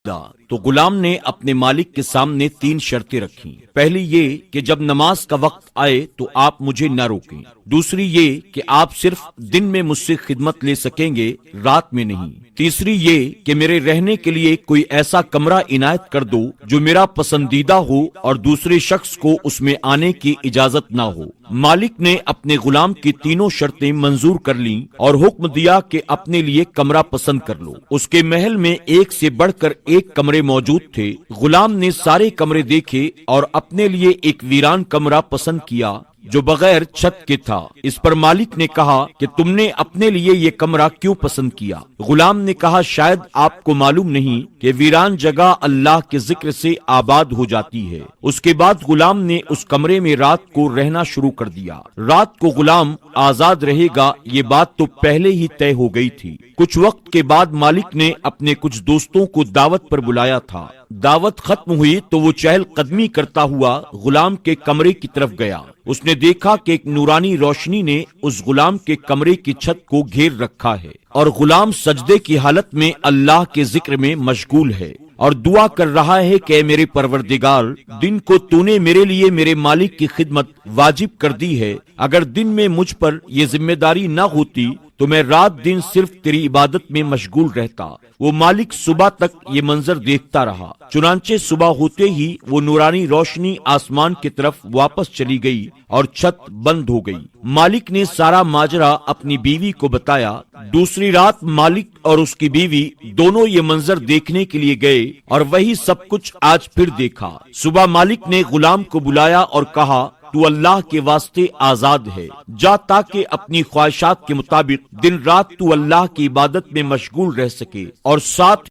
خریدا تو غلام نے اپنے مالک کے سامنے 3 شرطیں رکھی۔ پہلی یہ کہ جب نماز کا وقت آئے تو آپ مجھے نہ روکیں، دوسری یہ کہ آپ صرف دن میں مجھ سے خدمت لے سکیں گے، رات میں نہیں، تیسری یہ کہ میرے رہنے کے لیے کوئی ایسا کمرہ عنایت کر دو جو میرا پسندیدہ ہو اور دوسرے شخص کو اس میں آنے کی اجازت نہ ہو۔ مالک نے اپنے غلام کی تینوں شرطیں منظور کر لیں اور حکم دیا کہ اپنے لیے کمرہ پسند کر لو۔ اس کے محل میں ایک سے بڑھ کر ایک کمرے موجود تھے۔ غلام نے سارے کمرے دیکھے اور اپنے لیے ایک ویران کمرہ پسند کیا جو بغیر چھت کے تھا۔ اس پر مالک نے کہا کہ تم نے اپنے لیے یہ کمرہ کیوں پسند کیا؟ غلام نے کہا شاید آپ کو معلوم نہیں کہ ویران جگہ اللہ کے ذکر سے آباد ہو جاتی ہے۔ اس کے بعد غلام نے اس کمرے میں رات کو رہنا شروع کر دیا۔ رات کو غلام آزاد رہے گا یہ بات تو پہلے ہی طے ہو گئی تھی۔ کچھ وقت کے بعد مالک نے اپنے کچھ دوستوں کو دعوت پر بلایا تھا۔ دعوت ختم ہوئی تو وہ چہل قدمی کرتا ہوا غلام کے کمرے کی طرف گیا۔ اس نے دیکھا کہ ایک نورانی روشنی نے اس غلام کے کمرے کی چھت کو گھیر رکھا ہے اور غلام سجدے کی حالت میں اللہ کے ذکر میں مشغول ہے اور دعا کر رہا ہے کہ اے میرے پروردگار، دن کو تو نے میرے لیے میرے مالک کی خدمت واجب کر دی ہے۔ اگر دن میں مجھ پر یہ ذمہ داری نہ ہوتی تو میں رات دن صرف تیری عبادت میں مشغول رہتا۔ وہ مالک صبح تک یہ منظر دیکھتا رہا۔ چنانچہ صبح ہوتے ہی وہ نورانی روشنی آسمان کی طرف واپس چلی گئی اور چھت بند ہو گئی۔ مالک نے سارا ماجرا اپنی بیوی کو بتایا۔ دوسری رات مالک اور اس کی بیوی دونوں یہ منظر دیکھنے کے لیے گئے اور وہی سب کچھ آج پھر دیکھا۔ صبح مالک نے غلام کو بلایا اور کہا تو اللہ کے واسطے آزاد ہے، جا تاکہ اپنی خواہشات کے مطابق دن رات تو اللہ کی عبادت میں مشغول رہ سکے اور ساتھ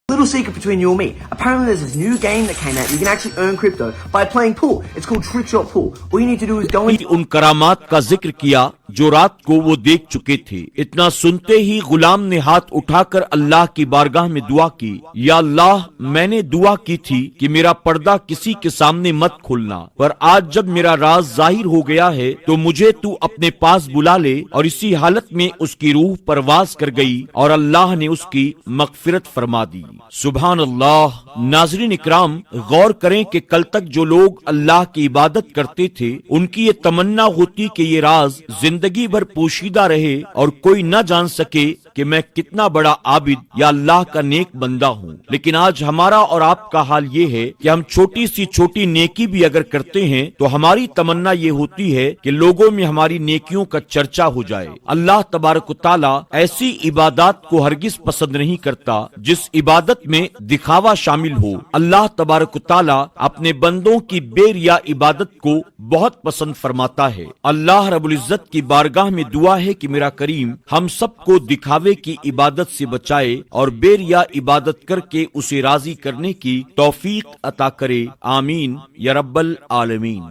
Little secret between you and me. Apparently there's this new game that came out. You can actually earn crypto by playing pool. It's called Trickshot Pool. All you need to do is go in. ان کرامات کا ذکر کیا جو رات کو وہ دیکھ چکے تھے۔ اتنا سنتے ہی غلام نے ہاتھ اٹھا کر اللہ کی بارگاہ میں دعا کی، یا اللہ میں نے دعا کی تھی کہ میرا پردہ کسی کے سامنے مت کھولنا، پر آج جب میرا راز ظاہر ہو گیا ہے تو مجھے تو اپنے پاس بلا لے۔ اور اسی حالت میں اس کی روح پرواز کر گئی اور اللہ نے اس کی مغفرت فرما دی۔ سبحان اللہ۔ ناظرین اکرام، غور کریں کہ کل تک جو لوگ اللہ کی عبادت کرتے تھے ان کی یہ تمنا ہوتی کہ یہ راز زندگی بھر پوشیدہ رہے اور کوئی نہ جان سکے کہ میں کتنا بڑا عابد یا اللہ کا نیک بندہ ہوں۔ لیکن آج ہمارا اور آپ کا حال یہ ہے کہ ہم چھوٹی سی چھوٹی نیکی بھی اگر کرتے ہیں تو ہماری تمنا یہ ہوتی ہے کہ لوگوں میں ہماری نیکیوں کا چرچا ہو جائے۔ اللہ تبارک و تعالیٰ ایسی عبادات کو ہرگز پسند نہیں کرتا جس عبادت میں دکھاوا شامل ہو۔ اللہ تبارک و تعالیٰ اپنے بندوں کی بے ریا عبادت کو بہت پسند فرماتا ہے۔ اللہ رب العزت کی بارگاہ میں دعا ہے کہ میرا کریم ہم سب کو دکھاوے کی عبادت سے بچائے اور بے ریا عبادت کر کے اسے راضی کرنے کی توفیق عطا کرے، آمین یا رب العالمین۔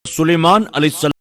سلیمان علیہ السلام